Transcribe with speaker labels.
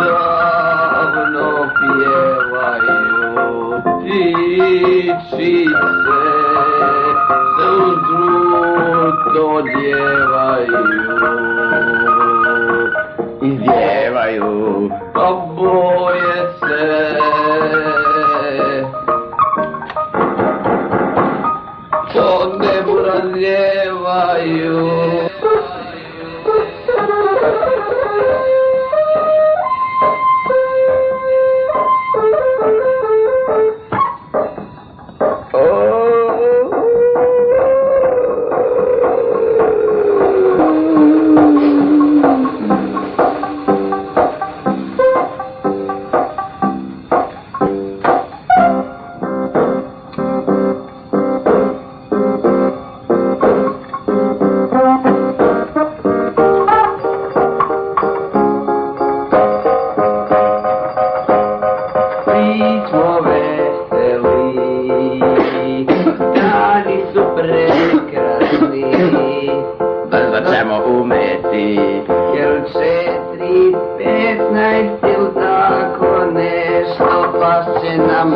Speaker 1: odavno pjevaju, ptičice se uzmuto odjevaju,
Speaker 2: izjevaju,
Speaker 1: pa boje se po nebu razljevaju. Svi smo veseli, dani su prekrasni,
Speaker 2: brzo ćemo umeti,
Speaker 1: jer 4, 15 ili tako nešto, pa će nam